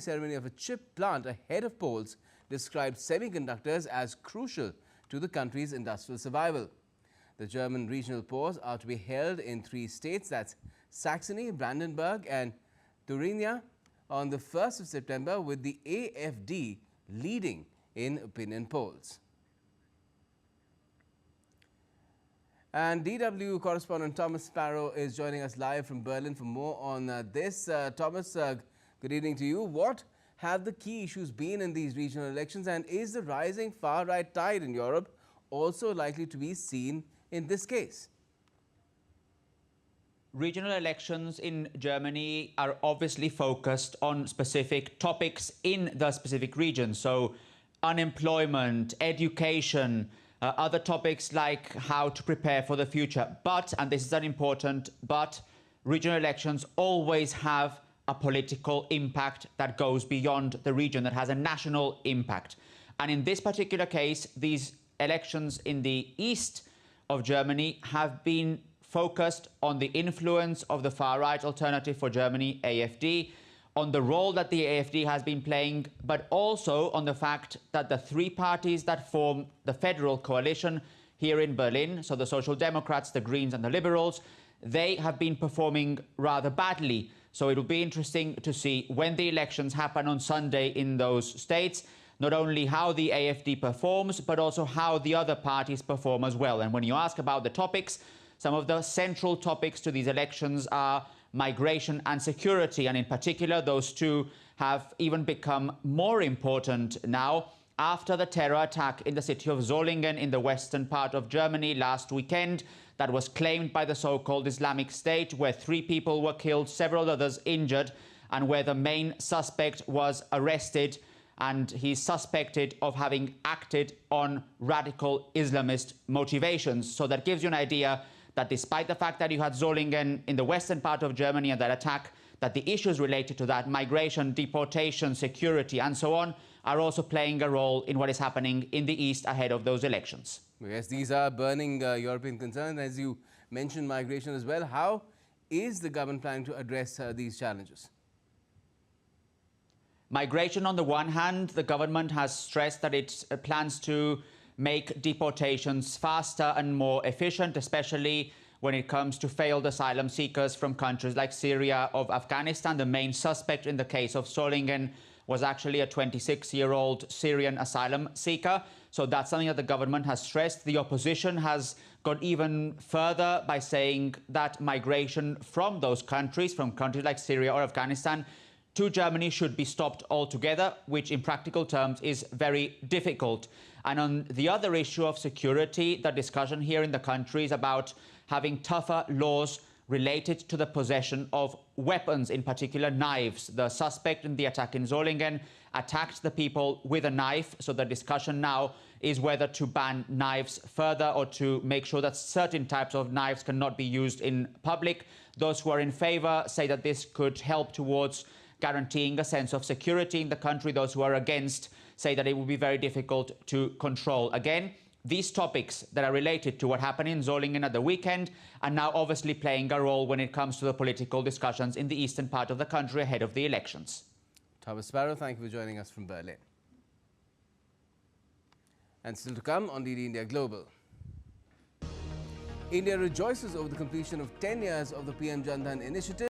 Ceremony of a chip plant ahead of polls described semiconductors as crucial to the country's industrial survival. The German regional polls are to be held in 3 states, that's Saxony, Brandenburg and Thuringia, on the 1st of September, with the AfD leading in opinion polls. And DW correspondent Thomas Sparrow is joining us live from Berlin for more on this. Thomas, good evening to you. What have the key issues been in these regional elections, and is the rising far-right tide in Europe also likely to be seen in this case? Regional elections in Germany are obviously focused on specific topics in the specific region. So unemployment, education, other topics like how to prepare for the future. But, and this is an important but, regional elections always have a political impact that goes beyond the region, that has a national impact. And in this particular case, these elections in the east of Germany have been focused on the influence of the far-right Alternative for Germany, AfD, on the role that the AfD has been playing, but also on the fact that the 3 parties that form the federal coalition here in Berlin, so the Social Democrats, the Greens and the Liberals, they have been performing rather badly. So it will be interesting to see when the elections happen on Sunday in those states, not only how the AfD performs, but also how the other parties perform as well. And when you ask about the topics, some of the central topics to these elections are migration and security, and in particular those two have even become more important now after the terror attack in the city of Solingen in the western part of Germany last weekend that was claimed by the so-called Islamic State, where 3 people were killed, several others injured, and where the main suspect was arrested, and he's suspected of having acted on radical Islamist motivations. So that gives you an idea that despite the fact that you had Solingen in the western part of Germany and that attack, that the issues related to that, migration, deportation, security and so on, are also playing a role in what is happening in the east ahead of those elections. Yes, these are burning European concerns. As you mentioned, migration as well. How is the government planning to address these challenges? Migration, on the one hand, the government has stressed that it plans to make deportations faster and more efficient, especially when it comes to failed asylum seekers from countries like Syria or Afghanistan. The main suspect in the case of Solingen was actually a 26-year-old Syrian asylum seeker. So that's something that the government has stressed. The opposition has gone even further by saying that migration from those countries, from countries like Syria or Afghanistan, to Germany should be stopped altogether, which in practical terms is very difficult. And on the other issue of security, the discussion here in the country is about having tougher laws related to the possession of weapons, in particular knives. The suspect in the attack in Solingen attacked the people with a knife. So the discussion now is whether to ban knives further or to make sure that certain types of knives cannot be used in public. Those who are in favor say that this could help towards guaranteeing a sense of security in the country. Those who are against say that it will be very difficult to control. Again, these topics that are related to what happened in Solingen at the weekend are now obviously playing a role when it comes to the political discussions in the eastern part of the country ahead of the elections. Thomas Sparrow, thank you for joining us from Berlin. And still to come on DD India Global. India rejoices over the completion of 10 years of the PM Jan Dhan initiative.